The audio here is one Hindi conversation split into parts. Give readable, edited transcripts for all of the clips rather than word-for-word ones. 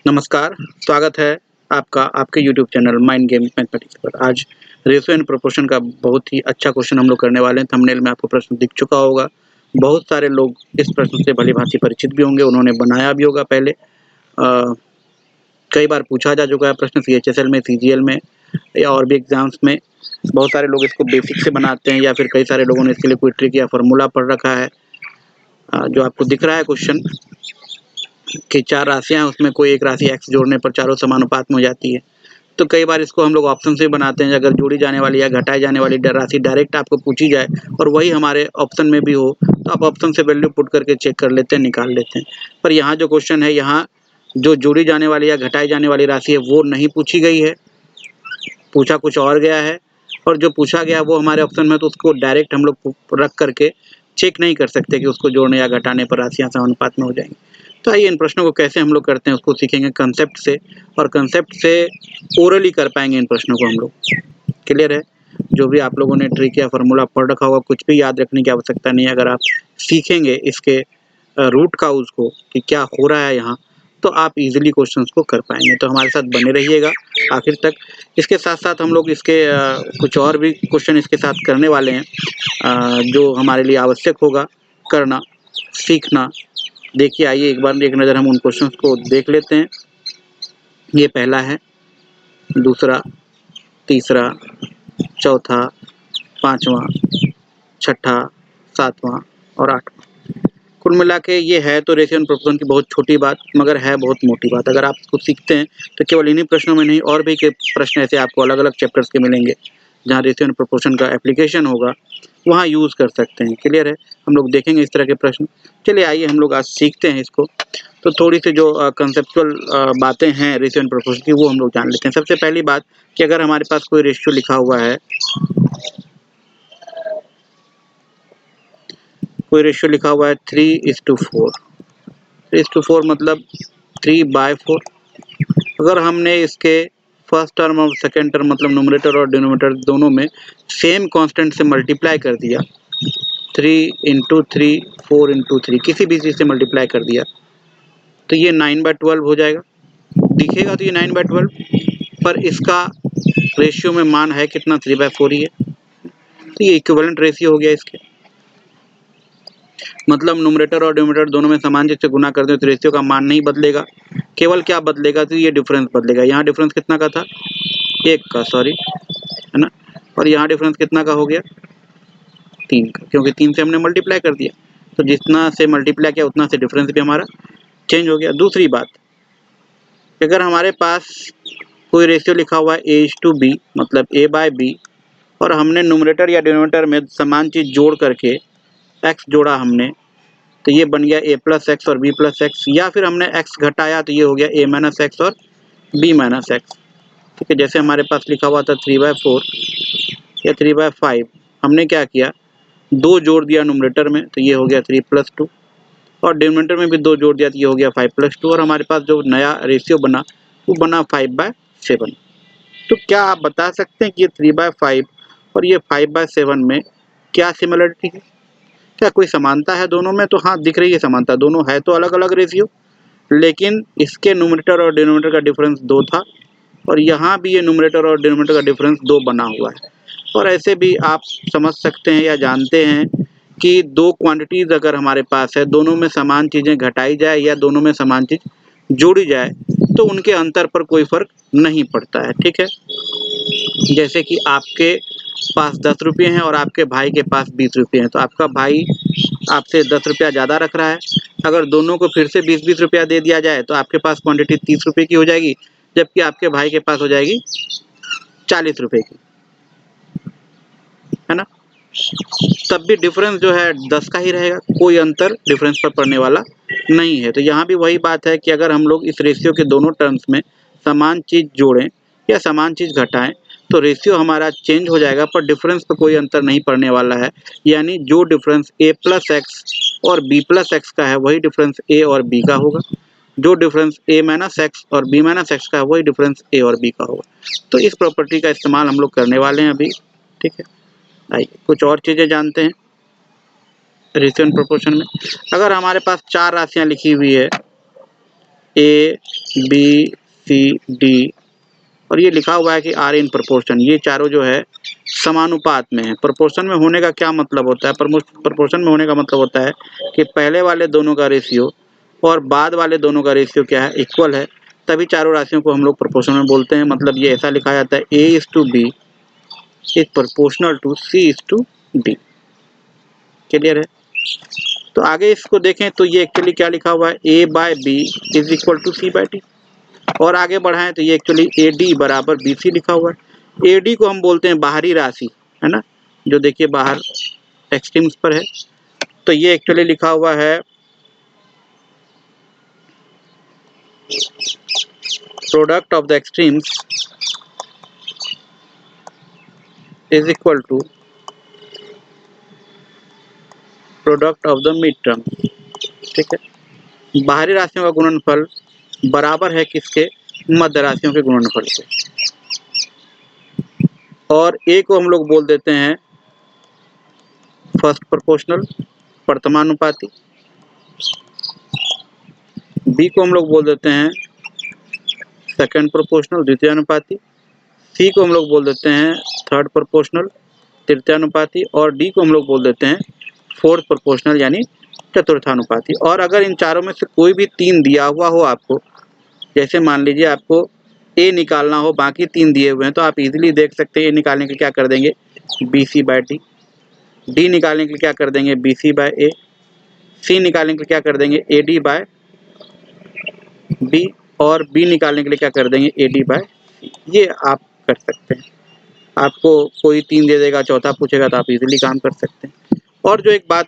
नमस्कार, स्वागत है आपका आपके YouTube channel mind game mathematics पर। आज रेशियो एंड प्रोपोर्शन का बहुत ही अच्छा क्वेश्चन हम लोग करने वाले हैं। थंबनेल में आपको प्रश्न दिख चुका होगा। बहुत सारे लोग इस प्रश्न से भली-भांति परिचित भी होंगे, उन्होंने बनाया भी होगा पहले। कई बार पूछा जा चुका है प्रश्न सीएचएसएल में, सीजीएल में या और भी एग्ज़ाम्स में। बहुत सारे लोग इसको बेसिक से बनाते हैं या फिर कई सारे लोगों ने इसके लिए कोई ट्रिक या फ़ॉर्मूला पढ़ रखा है। जो आपको दिख रहा है क्वेश्चन कि 4 राशियाँ हैं, उसमें कोई एक राशि x जोड़ने पर चारों समानुपात में हो जाती है। तो कई बार इसको हम लोग ऑप्शन से बनाते हैं। अगर जोड़ी जाने वाली या घटाई जाने वाली राशि डायरेक्ट आपको पूछी जाए और वही हमारे ऑप्शन में भी हो, तो आप ऑप्शन से वैल्यू पुट करके चेक कर लेते हैं, निकाल लेते हैं। पर यहाँ जो क्वेश्चन है, यहाँ जो जोड़ी जाने वाली या घटाई जाने वाली राशि है वो नहीं पूछी गई है, पूछा कुछ और गया है। और जो पूछा गया वो हमारे ऑप्शन में, तो उसको डायरेक्ट हम लोग रख करके चेक नहीं कर सकते कि उसको जोड़ने या घटाने पर राशियाँ समानुपात में हो जाएंगी। तो आइए इन प्रश्नों को कैसे हम लोग करते हैं उसको सीखेंगे कंसेप्ट से, और कंसेप्ट से ओरली कर पाएंगे इन प्रश्नों को हम लोग। क्लियर है? जो भी आप लोगों ने ट्रिक या फार्मूला पढ़ रखा होगा, कुछ भी याद रखने की आवश्यकता नहीं है। अगर आप सीखेंगे इसके रूट काउज को कि क्या हो रहा है यहाँ, तो आप इजीली क्वेश्चंस को कर पाएंगे। तो हमारे साथ बने रहिएगा आखिर तक। इसके साथ साथ हम लोग इसके कुछ और भी क्वेश्चन इसके साथ करने वाले हैं, जो हमारे लिए आवश्यक होगा करना, सीखना। देखिए, आइए एक बार एक नज़र हम उन क्वेश्चंस को देख लेते हैं। ये पहला है, दूसरा, तीसरा, चौथा, पाँचवा, छठा, सातवां और आठवां। कुल मिला के ये है तो रेशियो एंड प्रोपोर्शन की बहुत छोटी बात, मगर है बहुत मोटी बात। अगर आप इसको सीखते हैं तो केवल इन्हीं प्रश्नों में नहीं, और भी के प्रश्न ऐसे आपको अलग अलग चैप्टर्स के मिलेंगे जहाँ रेशियो एंड प्रोपोर्शन का एप्लीकेशन होगा, वहाँ यूज़ कर सकते हैं। क्लियर है? हम लोग देखेंगे इस तरह के प्रश्न। चलिए आइए हम लोग आज सीखते हैं इसको। तो थोड़ी सी जो कंसेप्चुअल बातें हैं रेशियो एंड प्रोपोर्शन की, वो हम लोग जान लेते हैं। सबसे पहली बात कि अगर हमारे पास कोई रेशियो लिखा हुआ है, कोई रेशियो लिखा हुआ है 3:4। 3:4 मतलब 3/4। अगर हमने इसके फर्स्ट टर्म और सेकेंड टर्म मतलब न्यूमरेटर और डिनोमिनेटर दोनों में सेम कांस्टेंट से मल्टीप्लाई कर दिया, 3 × 3, 4 × 3, किसी भी चीज़ से मल्टीप्लाई कर दिया, तो ये 9/12 हो जाएगा। दिखेगा तो ये 9/12, पर इसका रेशियो में मान है कितना? 3/4 ही है। तो ये इक्विवेलेंट रेशियो हो गया इसके। मतलब न्यूमरेटर और डिनोमिनेटर दोनों में समान चीज से गुना कर दो तो रेशियो का मान नहीं बदलेगा, केवल क्या बदलेगा? तो ये डिफरेंस बदलेगा। यहाँ डिफरेंस कितना का था? 1 का, सॉरी, है ना। और यहाँ डिफरेंस कितना का हो गया? 3 का, क्योंकि 3 से हमने मल्टीप्लाई कर दिया। तो जितना से मल्टीप्लाई किया उतना से डिफरेंस भी हमारा चेंज हो गया। दूसरी बात, अगर हमारे पास कोई रेशियो लिखा हुआ है A:B, मतलब A/B, और हमने न्यूमरेटर या डिनोमिनेटर में समान चीज जोड़ करके x जोड़ा हमने, तो ये बन गया a+x और b+x, या फिर हमने x घटाया तो ये हो गया a-x और b-x। ठीक है, जैसे हमारे पास लिखा हुआ था 3/4 या 3/5, हमने क्या किया? 2 जोड़ दिया न्यूमरेटर में तो ये हो गया 3 + 2, और डिनोमिनेटर में भी 2 जोड़ दिया तो ये हो गया 5 + 2, और हमारे पास जो नया रेशियो बना वो बना 5/7। तो क्या आप बता सकते हैं कि ये 3/5 और ये 5/7 में क्या सिमिलरिटी है? क्या कोई समानता है दोनों में? तो हाँ, दिख रही है समानता। दोनों है तो अलग अलग रेशियो, लेकिन इसके न्यूमरेटर और डिनोमिनेटर का डिफरेंस 2 था, और यहाँ भी ये न्यूमरेटर और डिनोमिनेटर का डिफरेंस 2 बना हुआ है। और ऐसे भी आप समझ सकते हैं या जानते हैं कि 2 क्वांटिटीज़ अगर हमारे पास है, दोनों में समान चीज़ें घटाई जाए या दोनों में समान चीज़ जोड़ी जाए, तो उनके अंतर पर कोई फ़र्क नहीं पड़ता है। ठीक है? जैसे कि आपके पास 10 रुपये हैं और आपके भाई के पास 20 रुपये हैं, तो आपका भाई आपसे 10 रुपया ज़्यादा रख रहा है। अगर दोनों को फिर से 20-20 रुपया दे दिया जाए तो आपके पास क्वांटिटी 30 रुपये की हो जाएगी, जबकि आपके भाई के पास हो जाएगी 40 रुपये की, है ना। तब भी डिफरेंस जो है 10 का ही रहेगा, कोई अंतर डिफरेंस पर पड़ने वाला नहीं है। तो यहाँ भी वही बात है कि अगर हम लोग इस रेशियो के दोनों टर्म्स में समान चीज़ जोड़ें या समान चीज़ घटाएं तो रेशियो हमारा चेंज हो जाएगा, पर डिफरेंस पर कोई अंतर नहीं पड़ने वाला है। यानी जो डिफरेंस a+x और b+x का है वही डिफरेंस a और b का होगा, जो डिफरेंस a-x और b-x का है वही डिफरेंस a और b का होगा। तो इस प्रॉपर्टी का इस्तेमाल हम लोग करने वाले हैं अभी। ठीक है, आइए कुछ और चीज़ें जानते हैं रेशियो एंड प्रोपोर्शन में। अगर हमारे पास 4 राशियाँ लिखी हुई है ए बी सी डी और ये लिखा हुआ है कि आर इन प्रोपोर्शन, ये चारों जो है समानुपात में है। प्रोपोर्शन में होने का क्या मतलब होता है? प्रोपोर्शन में होने का मतलब होता है कि पहले वाले दोनों का रेशियो और बाद वाले दोनों का रेशियो क्या है? इक्वल है, तभी चारों राशियों को हम लोग प्रोपोर्शन में बोलते हैं। मतलब ये ऐसा लिखा जाता है a is to b is proportional to c is to d. Clear है? तो आगे इसको देखें तो ये एक्चुअली क्या लिखा हुआ है? A by b is equal to c by d. और आगे बढ़ाएं तो ये एक्चुअली ए डी बराबर बी सी लिखा हुआ है। ए डी को हम बोलते हैं बाहरी राशि, है ना, जो देखिए बाहर एक्सट्रीम्स पर है। तो ये एक्चुअली लिखा हुआ है product of the extremes is equal to product of the mid term. ठीक है, बाहरी राशियों का गुणनफल बराबर है किसके? मध्य राशियों के गुणनफल के। और ए को हम लोग बोल देते हैं फर्स्ट प्रोपोर्शनल, प्रथमानुपाती। बी को हम लोग बोल देते हैं सेकंड प्रोपोर्शनल, द्वितीयानुपाती। सी को हम लोग बोल देते हैं थर्ड प्रोपोर्शनल, तृतीयानुपाती। और डी को हम लोग बोल देते हैं फोर्थ प्रोपोर्शनल यानी चतुर्थानुपाती। और अगर इन चारों में से कोई भी तीन दिया हुआ हो आपको, जैसे मान लीजिए आपको ए निकालना हो, बाकी तीन दिए हुए हैं, तो आप इजीली देख सकते हैं ए निकालने के लिए क्या कर देंगे? B C by D. D निकालने के लिए क्या कर देंगे? बी सी बाय ए। सी निकालने के लिए क्या कर देंगे? A D by B. और बी निकालने के लिए क्या कर देंगे? A D by C. ये आप कर सकते हैं। आपको कोई तीन दे देगा, चौथा पूछेगा तो आप इजीली काम कर सकते हैं। और जो एक बात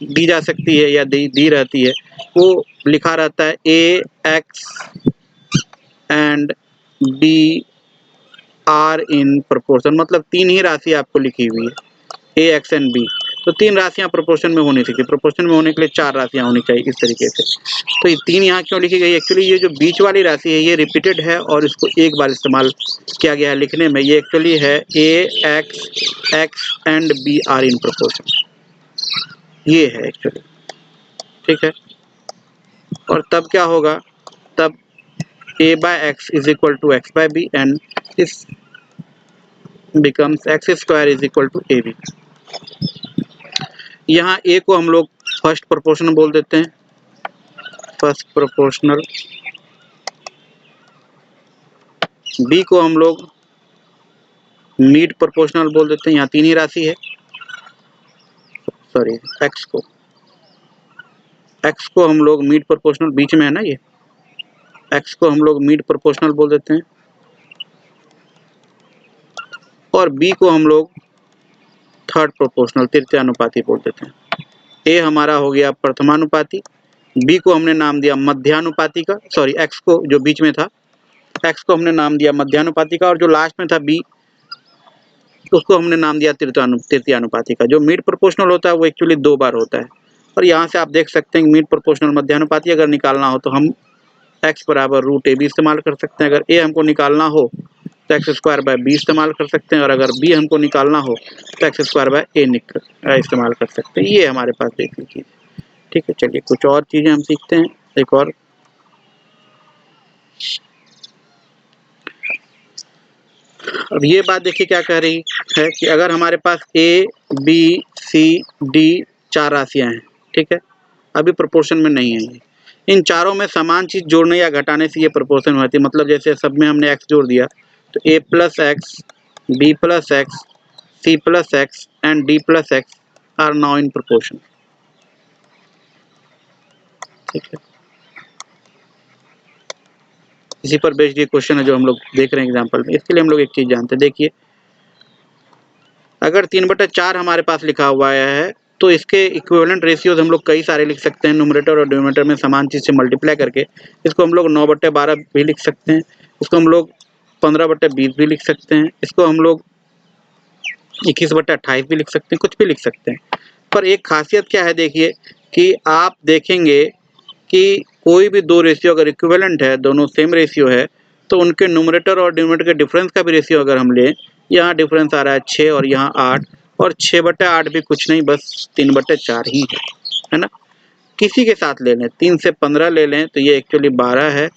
दी जा सकती है या दी रहती है, वो लिखा रहता है a x and b are in proportion. मतलब तीन ही राशि आपको लिखी हुई है, ए एक्स एंड बी। तो तीन राशियां प्रोपोर्शन में होनी चाहिए। प्रोपोर्शन में होने के लिए चार राशियां होनी चाहिए इस तरीके से। तो ये तीन यहाँ क्यों लिखी गई? एक्चुअली ये जो बीच वाली राशि है ये रिपीटेड है और इसको एक बार इस्तेमाल किया गया है लिखने में। ये एक्चुअली है a x and b are in proportion, ये है एक्चुअली। ठीक है, और तब क्या होगा? तब a by x is equal to x by b and this becomes x square is equal to a b. यहाँ ए को हम लोग फर्स्ट प्रोपोर्शनल बोल देते हैं, फर्स्ट प्रोपोर्शनल। बी को हम लोग मीड प्रोपोर्शनल बोल देते हैं, यहाँ तीन ही राशि है। सॉरी, एक्स को हम लोग मीड प्रोपोर्शनल, बीच में है ना ये, एक्स को हम लोग मीड प्रोपोर्शनल बोल देते हैं। और बी को हम लोग थर्ड प्रोपोर्शनल, तृतीयानुपाती बोल देते हैं। ए हमारा हो गया प्रथमानुपाती, बी को हमने नाम दिया मध्यानुपाती का, सॉरी एक्स को जो बीच में था, एक्स को हमने नाम दिया मध्यानुपाती का, और जो लास्ट में था बी उसको हमने नाम दिया तृतीयानुपाती का। जो मिड प्रोपोर्शनल होता है वो एक्चुअली दो बार होता है। और यहाँ से आप देख सकते हैं मिड प्रोपोर्शनल मध्यानुपाती अगर निकालना हो तो हम एक्स बराबर रूट ए बी इस्तेमाल कर सकते हैं। अगर ए हमको निकालना हो तो एक्स स्क्वायर बाय बी इस्तेमाल कर सकते हैं, और अगर बी हमको निकालना हो तो एक्स स्क्वायर बाय ए इस्तेमाल कर सकते हैं। ये हमारे पास बेसिक चीज़। ठीक है, चलिए कुछ और चीज़ें हम सीखते हैं। एक और, अब ये बात देखिए क्या कह रही है कि अगर हमारे पास ए बी सी डी चार राशियां हैं, ठीक है, अभी प्रोपोर्शन में नहीं है ये, इन चारों में समान चीज़ जोड़ने या घटाने से ये प्रोपोर्शन होती है। मतलब जैसे सब में हमने एक्स जोड़ दिया तो a plus x, b plus x, c plus x and d plus x are now in proportion. ठीक है, इसी पर बेस्ड ये क्वेश्चन है जो हम लोग देख रहे हैं एग्जाम्पल में। इसके लिए हम लोग एक चीज़ जानते हैं, देखिए अगर 3/4 हमारे पास लिखा हुआ है तो इसके इक्विवेलेंट रेशियोज हम लोग कई सारे लिख सकते हैं। न्यूमरेटर और डिनोमिनेटर में समान चीज़ से मल्टीप्लाई करके इसको हम लोग 9/12 भी लिख सकते हैं, इसको हम लोग 15/20 भी लिख सकते हैं, इसको हम लोग 21/28 भी लिख सकते हैं, कुछ भी लिख सकते हैं। पर एक खासियत क्या है देखिए कि आप देखेंगे कि कोई भी दो रेशियो अगर इक्विवेलेंट है, दोनों सेम रेशियो है, तो उनके न्यूमरेटर और डिनोमिनेटर के डिफरेंस का भी रेशियो अगर हम लें, यहाँ डिफरेंस आ रहा है 6 और यहाँ 8, और 6/8 भी कुछ नहीं बस 3/4 ही है ना। किसी के साथ ले लें, 3 से 15 ले लें तो ये एक्चुअली 12 है,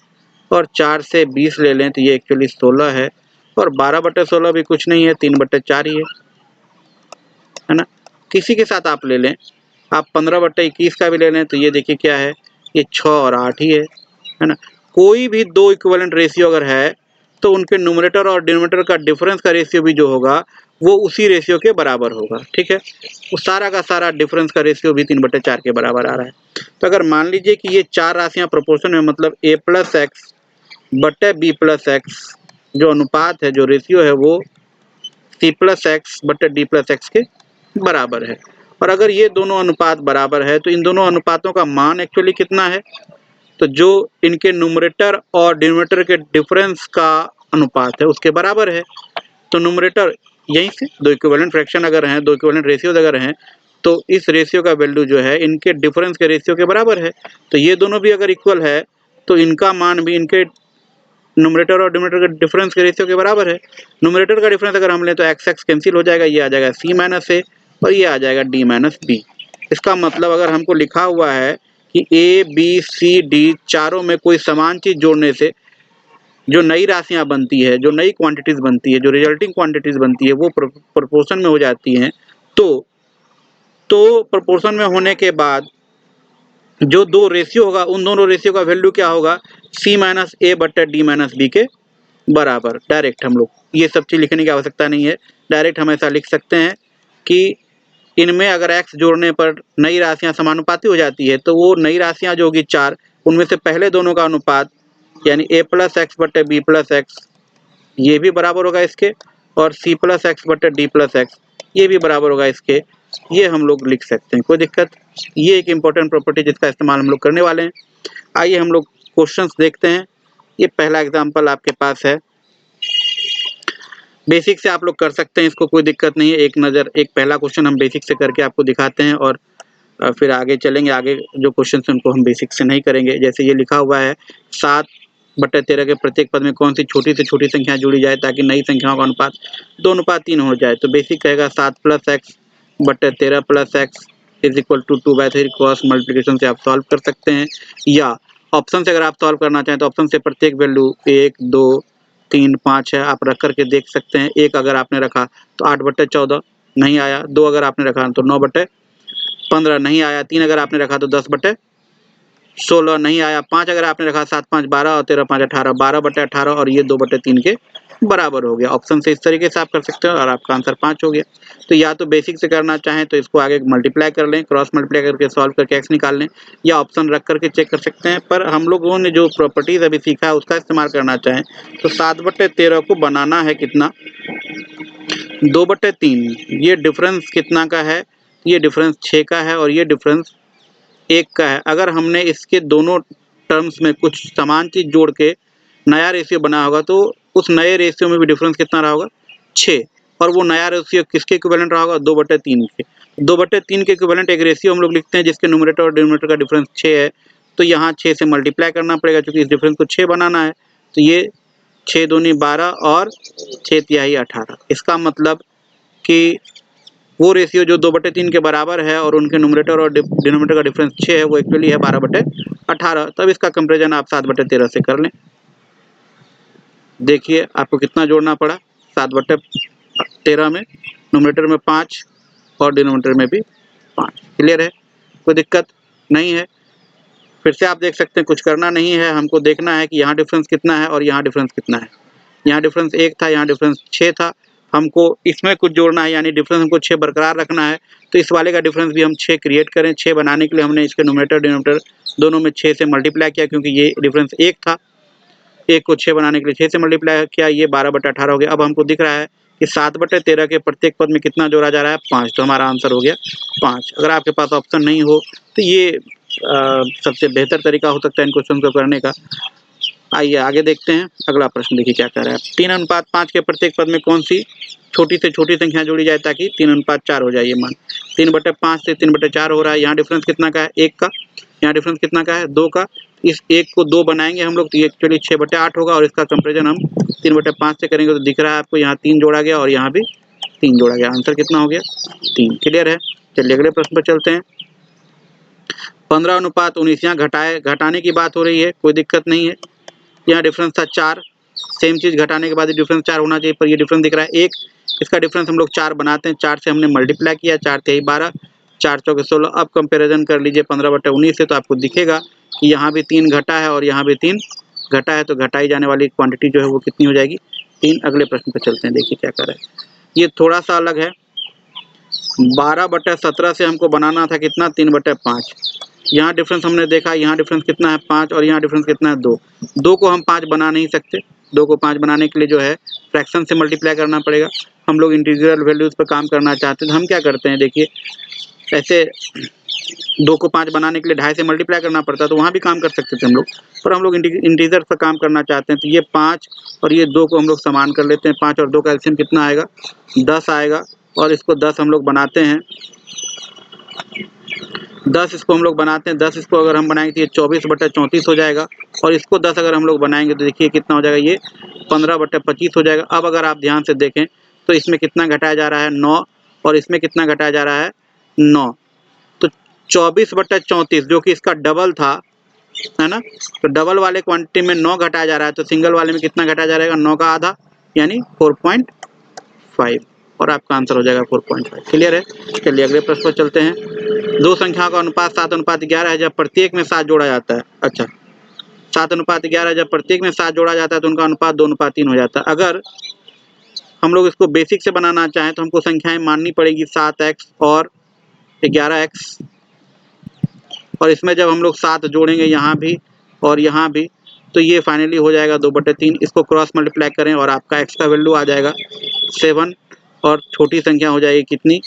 और 4 से 20 ले लें तो ये एक्चुअली 16 है, और 12/16 भी कुछ नहीं है, 3/4 ही है ना। किसी के साथ आप ले लें, आप 15/21 का भी ले लें तो ये देखिए क्या है, ये 6 और 8 ही है ना। कोई भी दो इक्विवेलेंट रेशियो अगर है तो उनके न्यूमरेटर और डिनोमिनेटर का डिफरेंस का रेशियो भी जो होगा वो उसी रेशियो के बराबर होगा, ठीक है। वो सारा का सारा डिफरेंस का रेशियो भी 3/4 के बराबर आ रहा है। तो अगर मान लीजिए कि ये 4 राशियां प्रोपोर्शन में, मतलब a + x बटे b + x, जो अनुपात है, जो रेशियो है, वो c + x बटे d + x के बराबर है। और अगर ये दोनों अनुपात बराबर है तो इन दोनों अनुपातों का मान एक्चुअली कितना है, तो जो इनके न्यूमरेटर और डिनोमिनेटर के डिफरेंस का अनुपात है उसके बराबर है। तो न्यूमरेटर यहीं से दो इक्विवेलेंट फ्रैक्शन अगर हैं, दो इक्विवेलेंट रेशियोज अगर हैं, तो इस रेशियो का वैल्यू जो है इनके डिफरेंस के रेशियो के बराबर है। तो ये दोनों भी अगर इक्वल है तो इनका मान भी इनके न्यूमरेटर और डिनोमिनेटर के डिफरेंस के रेशियो के बराबर है। न्यूमरेटर का डिफरेंस अगर हम लें तो x कैंसिल हो जाएगा, ये आ जाएगा c - a और ये आ जाएगा d - b। इसका मतलब अगर हमको लिखा हुआ है कि a b c d चारों में कोई समान चीज जोड़ने से जो नई राशियां बनती है, जो नई क्वांटिटीज बनती है, जो रिजल्टिंग क्वांटिटीज बनती है, वो प्रोपोर्शन में हो जाती हैं। तो प्रोपोर्शन में होने के बाद जो दो रेशियो होगा उन दोनों रेशियो का वैल्यू क्या होगा, c - a बटे d - b के बराबर। डायरेक्ट हम लोग ये सब चीज लिखने की आवश्यकता नहीं है, डायरेक्ट हम ऐसा लिख सकते हैं कि इनमें अगर x जोड़ने पर नई राशियां समानुपाती हो जाती है तो वो नई राशियां जो होगी 4, उनमें से पहले दोनों का अनुपात यानी a + x बटे b + x ये भी बराबर होगा इसके, और c + x बटे d + x ये भी बराबर होगा इसके। ये हम लोग लिख सकते हैं, कोई दिक्कत। ये एक इम्पोर्टेंट प्रॉपर्टी जिसका इस्तेमाल हम लोग करने वाले हैं। आइए हम लोग क्वेश्चंस देखते हैं। ये पहला एग्जांपल आपके पास है, बेसिक से आप लोग कर सकते हैं, इसको कोई दिक्कत नहीं है। एक पहला क्वेश्चन हम बेसिक से करके आपको दिखाते हैं और फिर आगे चलेंगे। आगे जो क्वेश्चन हैं उनको हम बेसिक से नहीं करेंगे। जैसे ये लिखा हुआ है 7/13 के प्रत्येक पद में कौन सी छोटी से छोटी संख्या जुड़ी जाए ताकि नई संख्याओं का अनुपात 2:3 हो जाए। तो बेसिक कहेगा 7 + x बटे 13 + x = 2/3। क्रॉस मल्टीप्लिकेशन से आप सॉल्व कर सकते हैं, या ऑप्शन से अगर आप सॉल्व करना चाहें तो ऑप्शन से प्रत्येक वैल्यू 1 2 3 5 है, आप रख करके देख सकते हैं। 1 अगर आपने रखा तो 8/14 नहीं आया, 2 अगर आपने रखा तो 9/15 नहीं आया, 3 अगर आपने रखा तो 10/16 नहीं आया, 5 अगर आपने रखा 7 5 12 और 13 5 18 12/18 और ये 2/3 के बराबर हो गया। ऑप्शन से इस तरीके से आप कर सकते हैं और आपका आंसर 5 हो गया। तो या तो बेसिक से करना चाहें तो इसको आगे मल्टीप्लाई कर लें, क्रॉस मल्टीप्लाई करके सॉल्व करके x निकाल लें, या ऑप्शन रख करके चेक कर सकते हैं। पर हम लोगों ने जो प्रॉपर्टीज अभी सीखा है उसका इस्तेमाल करना चाहें तो 7/13 को बनाना है कितना, 2/3। ये डिफरेंस कितना का है, ये डिफरेंस 6 का है और ये डिफरेंस 1 का है। अगर हमने इसके दोनों टर्म्स में कुछ समान चीज जोड़ के नया रेशियो बना होगा तो उस नए रेशियो में भी डिफरेंस कितना रहा होगा, 6। और वो नया रेशियो किसके इक्विवेलेंट रहा होगा, 2/3 के। 2/3 के इक्विवेलेंट एक रेशियो हम लोग लिखते हैं जिसके न्यूमरेटर और डिनोमिनेटर का डिफरेंस 6 है। तो यहाँ 6 से मल्टीप्लाई करना पड़ेगा क्योंकि इस डिफरेंस को 6 बनाना है। तो ये 6 दूनी 12 और 6 तिहाई 18। इसका मतलब कि वो रेशियो जो 2/3 के बराबर है और उनके न्यूमरेटर और डिनोमिनेटर का डिफरेंस 6 है, वो एक्चुअली है 12/18। तब इसका कंपेरिजन आप 7/13 से कर लें। देखिए आपको कितना जोड़ना पड़ा, 7/13 में न्यूमरेटर में 5 और डिनोमिनेटर में भी 5। क्लियर है, कोई दिक्कत नहीं है। फिर से आप देख सकते हैं, कुछ करना नहीं है, हमको देखना है कि यहाँ डिफरेंस कितना है और यहाँ डिफरेंस कितना है। यहाँ डिफरेंस 1 था, यहाँ डिफरेंस 6 था, हमको इसमें कुछ जोड़ना है, यानी डिफरेंस हमको 6 बरकरार रखना है। तो इस वाले का डिफरेंस भी हम 6 क्रिएट करें। 6 बनाने के लिए हमने इसके न्यूमरेटर डिनोमिनेटर दोनों में 6 से मल्टीप्लाई किया क्योंकि ये डिफरेंस 1 था। 1 को 6 बनाने के लिए 6 से मल्टीप्लाई किया, ये 12/18 हो गया। अब हमको दिख रहा है कि 7/13 के प्रत्येक पद में कितना जोड़ा जा रहा है, 5। तो हमारा आंसर हो गया 5। अगर आपके पास ऑप्शन नहीं हो तो ये सबसे बेहतर तरीका हो सकता है इन क्वेश्चन को करने का। आइए आगे देखते हैं। अगला प्रश्न देखिए क्या कह रहा है। 3:5 के प्रत्येक पद में कौन सी छोटी से छोटी संख्या जोड़ी जाए ताकि 3:4 हो जाए। ये मान 3/5 से 3/4 हो रहा है। यहाँ डिफरेंस कितना का है, 1 का। यहाँ डिफरेंस कितना का है, 2 का। इस 1 को 2 बनाएंगे हम लोग तो ये एक्चुअली 6/8 होगा और इसका कंपेरिजन हम 3/5 से करेंगे तो दिख रहा है आपको यहाँ 3 जोड़ा गया और यहाँ भी 3 जोड़ा गया। आंसर कितना हो गया, 3। क्लियर है। चलिए अगले प्रश्न पर चलते हैं। 15:19 यहाँ घटाने की बात हो रही है, कोई दिक्कत नहीं है। यहाँ डिफरेंस था 4, सेम चीज़ घटाने के बाद डिफरेंस 4 होना चाहिए, पर ये डिफरेंस दिख रहा है 1। इसका डिफरेंस हम लोग 4 बनाते हैं, 4 से हमने मल्टीप्लाई किया, 4 तेई 12, 4 चौके 16। अब कंपेरिजन कर लीजिए 15/19 से, तो आपको दिखेगा कि यहाँ भी 3 घटा है और यहाँ भी 3 घटा है, तो घटाई जाने वाली क्वांटिटी जो है वो कितनी हो जाएगी, 3। अगले प्रश्न पर चलते हैं, देखिए क्या कर रहा है। ये थोड़ा सा अलग है। 12/17 से हमको बनाना था कितना, 3/5। यहाँ डिफरेंस हमने देखा, यहाँ डिफरेंस कितना है 5 और यहाँ डिफरेंस कितना है 2। 2 को हम 5 बना नहीं सकते, 2 को 5 बनाने के लिए जो है फ्रैक्शन से मल्टीप्लाई करना पड़ेगा। हम लोग इंटीग्रल वैल्यूज़ पर काम करना चाहते हैं, तो हम क्या करते हैं, देखिए ऐसे 2 को 5 बनाने के लिए 2.5 से मल्टीप्लाई करना पड़ता है, तो वहाँ भी काम कर सकते थे हम लोग, पर हम लोग इंटीजर पर काम करना चाहते हैं। तो ये 5 और ये 2 को हम लोग समान कर लेते हैं। 5 और 2 का एलसीएम कितना आएगा, 10 आएगा, और इसको 10 हम लोग बनाते हैं, 10 इसको हम लोग बनाते हैं। 10 इसको अगर हम बनाएंगे तो ये 24/34 हो जाएगा, और इसको 10 अगर हम लोग बनाएंगे तो देखिए कितना हो जाएगा, ये 15/25 हो जाएगा। अब अगर आप ध्यान से देखें तो इसमें कितना घटाया जा रहा है, 9, और इसमें कितना घटाया जा रहा है, 9। तो 24/34 जो कि इसका डबल था, है ना, तो डबल वाले क्वांटिटी में 9 घटाया जा रहा है, तो सिंगल वाले में कितना घटाया जा रहेगा, 9 का आधा, यानी 4.5, और आपका आंसर हो जाएगा 4.5। क्लियर है। चलिए अगले प्रश्न पर चलते हैं। दो संख्याओं का अनुपात 7:11 है जब प्रत्येक में 7 जोड़ा जाता है। अच्छा, 7:11 जब प्रत्येक में 7 जोड़ा जाता है तो उनका अनुपात 2:3 हो जाता है। अगर हम लोग इसको बेसिक से बनाना चाहें तो हमको संख्याएं माननी पड़ेगी 7x और 11x, और इसमें जब हम लोग 7 जोड़ेंगे यहाँ भी और यहाँ भी, तो ये फाइनली हो जाएगा 2/3। इसको क्रॉस मल्टीप्लाई करें और आपका x का वैल्यू आ जाएगा 7, और छोटी संख्या हो जाएगी कितनी,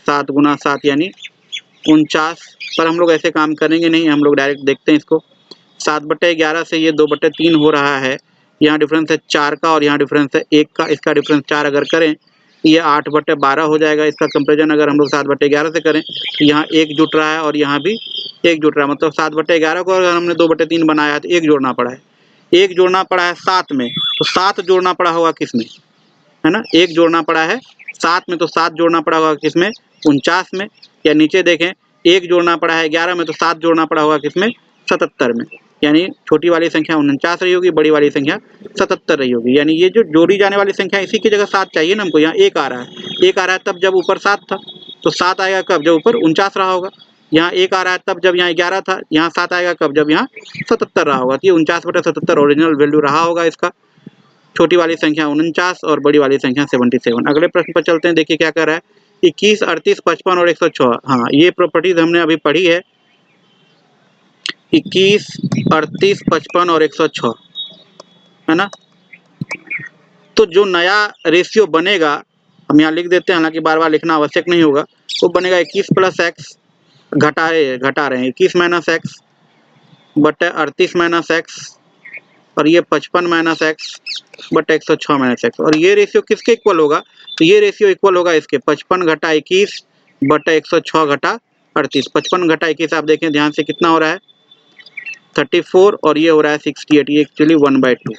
7 × 7 यानी 49। पर हम लोग ऐसे काम करेंगे नहीं, हम लोग डायरेक्ट देखते हैं इसको। 7/11 से ये 2/3 हो रहा है। यहाँ डिफरेंस है 4 का और यहाँ डिफरेंस है 1 का। इसका डिफरेंस 4 अगर करें ये 8/12 हो जाएगा। इसका कंपेरिजन अगर हम लोग 7/11 से करें तो यहाँ 1 जुट रहा है और यहाँ भी 1 जुट रहा है, मतलब 7/11 को अगर हमने 2/3 बनाया तो 1 जोड़ना पड़ा है। 1 जोड़ना पड़ा है 7 में, तो 7 जोड़ना पड़ा होगा किस में, है ना, 1 जोड़ना पड़ा है 7 में, तो 7 जोड़ना पड़ा होगा किस में, 49 में। या नीचे देखें 1 जोड़ना पड़ा है 11 में, तो 7 जोड़ना पड़ा होगा किस में, 77 में। यानी छोटी वाली संख्या 49 रही होगी, बड़ी वाली संख्या 77 रही होगी। यानी ये जो जोड़ी जाने वाली संख्या इसी की जगह 7 चाहिए ना हमको। यहाँ 1 आ रहा है, 1 आ रहा है तब जब ऊपर 7 था, तो 7 आएगा कब, जब ऊपर 49 रहा होगा। यहाँ 1 आ रहा है तब जब यहाँ 11 था, यहाँ 7 आएगा कब, जब यहाँ 77 रहा होगा। तो ये 49/77 ओरिजिनल वैल्यू रहा होगा इसका। छोटी वाली संख्या 49 और बड़ी वाली संख्या 77। अगले प्रश्न पर चलते हैं, देखिए क्या कर रहा है। 21, 38, 55 और 106। हाँ, ये प्रॉपर्टीज हमने अभी पढ़ी है, 21, 38, 55 और 106, है ना। तो जो नया रेशियो बनेगा, हम यहाँ लिख देते हैं, हालांकि बार बार लिखना आवश्यक नहीं होगा। वो बनेगा 21 + x, घटा रहे हैं 21 - x बटे 38 - x, और ये 55 - x बटे 106 - x। और ये रेशियो किसके इक्वल होगा, तो ये रेशियो इक्वल होगा इसके 55 - 21 बटे 106 - 38। 55 - 21 आप देखें ध्यान से कितना हो रहा है, 34, और ये हो रहा है 68। ये एक्चुअली 1/2।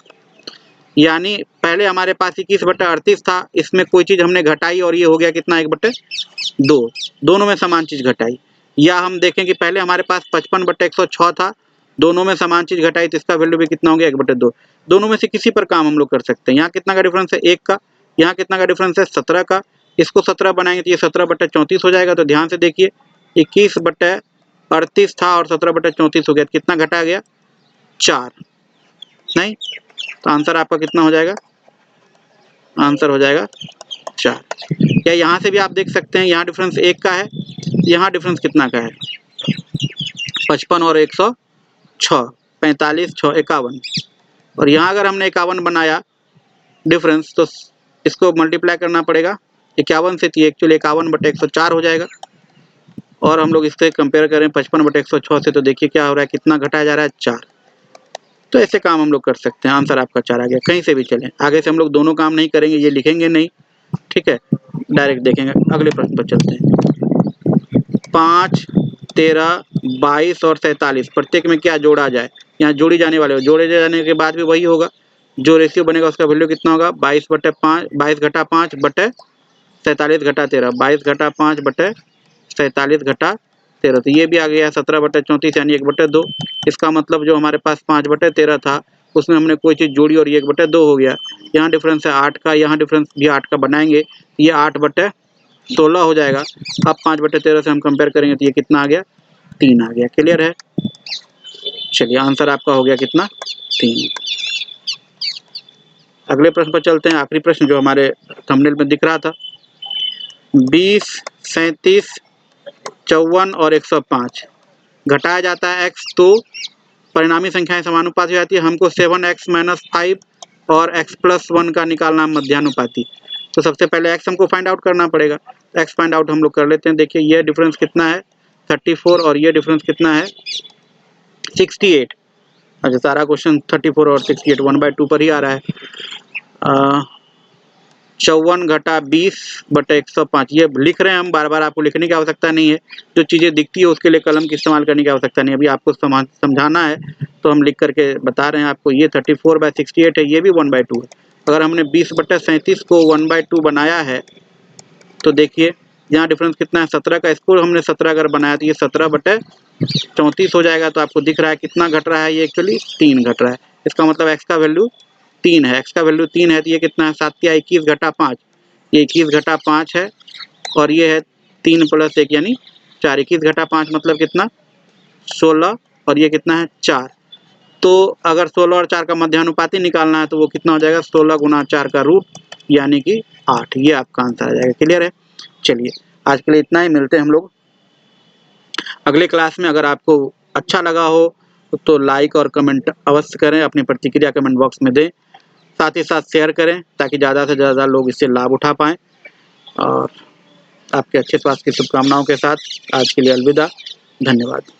यानी पहले हमारे पास 21/38 था, इसमें कोई चीज़ हमने घटाई और ये हो गया कितना, 1/2। दोनों में समान चीज़ घटाई। या हम देखें कि पहले हमारे पास 55/106 था, दोनों में समान चीज़ घटाई, तो इसका वैल्यू भी कितना हो गया, 1/2। दोनों में से किसी पर काम हम लोग कर सकते हैं। यहाँ कितना का डिफरेंस है, 1 का। यहाँ कितना का डिफरेंस है, 17 का। इसको 17 बनाएंगे तो ये 17/34 हो जाएगा। तो ध्यान से देखिए 21/38 था और 17/34 हो गया, कितना घटा गया, 4। नहीं, तो आंसर आपका कितना हो जाएगा, आंसर हो जाएगा 4। या यहाँ से भी आप देख सकते हैं, यहाँ डिफरेंस 1 का है, यहाँ डिफरेंस कितना का है, 55 और 106, 45, 6, 51। और यहाँ अगर हमने 51 बनाया डिफरेंस, तो इसको मल्टीप्लाई करना पड़ेगा 51 से, तो एक्चुअली 51/104 हो जाएगा। और हम लोग इससे कंपेयर करें 55/106 से, तो देखिए क्या हो रहा है, कितना घटाया जा रहा है, 4। तो ऐसे काम हम लोग कर सकते हैं। आंसर आपका 4 आ गया। कहीं से भी चलें, आगे से हम लोग दोनों काम नहीं करेंगे, ये लिखेंगे नहीं, ठीक है, डायरेक्ट देखेंगे। अगले प्रश्न पर चलते हैं। 5, 13, 22 और 47 प्रत्येक में क्या जोड़ा जाए। यहाँ जोड़ी जाने वाले, जोड़े जाने के बाद भी वही होगा, जो रेशियो बनेगा उसका वैल्यू कितना होगा, 22/5, 22 - 5 बटे 47 घटा 13, 22 घटा 5 बटे 47 घटा 13, तो ये भी आ गया 17 बटे 34 यानी 1/2। इसका मतलब जो हमारे पास 5 बटे 13 था उसमें हमने कोई चीज़ जोड़ी और ये 1/2 हो गया। यहाँ डिफरेंस है 8 का, यहाँ डिफरेंस भी 8 का बनाएंगे, ये 8 बटे 16 हो जाएगा। अब 5 बटे 13 से हम कंपेयर करेंगे तो ये कितना आ गया, 3 आ गया। क्लियर है? चलिए आंसर आपका हो गया कितना, 3। अगले प्रश्न पर चलते हैं, आखिरी प्रश्न जो हमारे थंबनेल में दिख रहा था। 20, 37, 54 और 105 घटाया जाता है x तो परिणामी संख्याएं समानुपाती हो जाती है। हमको 7x - 5 और x + 1 का निकालना मध्यानुपाती। तो सबसे पहले x हमको फाइंड आउट करना पड़ेगा। x फाइंड आउट हम लोग कर लेते हैं। देखिए ये डिफरेंस कितना है 34 और ये डिफरेंस कितना है 68। अच्छा, सारा क्वेश्चन 34 और 68 1/2 पर ही आ रहा है। 54 घटा 20 बटे 105 ये लिख रहे हैं हम, बार बार आपको लिखने की आवश्यकता नहीं है। जो चीज़ें दिखती है उसके लिए कलम की इस्तेमाल करने की आवश्यकता नहीं है। अभी आपको समझाना है तो हम लिख करके बता रहे हैं आपको। ये 34/68 है, ये भी 1/2 है। अगर हमने 20 बटे 37 को 1/2 बनाया है तो देखिए यहाँ डिफरेंस कितना है 17 का, इसको हमने 17 अगर बनाया तो ये 17 बटे 34 हो जाएगा। तो आपको दिख रहा है कितना घट रहा है, ये एक्चुअली 3 घट रहा है। इसका मतलब x का वैल्यू 3 है। x का वैल्यू 3 है तो ये कितना है 7 या 21 घटा 5, ये 21 घटा 5 है और ये है 3 + 1 यानी 4। 21 घटा 5 मतलब कितना 16 और ये कितना है 4। तो अगर 16 और 4 का मध्यानुपाती निकालना है तो वो कितना हो जाएगा 16 × 4 का रूट यानी कि 8। ये आपका आंसर आ जाएगा। क्लियर है? चलिए आज के लिए इतना ही, मिलते हैं हम लोग अगले क्लास में। अगर आपको अच्छा लगा हो तो लाइक और कमेंट अवश्य करें, अपनी प्रतिक्रिया कमेंट बॉक्स में दें, साथ ही साथ शेयर करें ताकि ज़्यादा से ज़्यादा लोग इससे लाभ उठा पाएँ। और आपके अच्छे स्वास्थ्य की शुभकामनाओं के साथ आज के लिए अलविदा। धन्यवाद।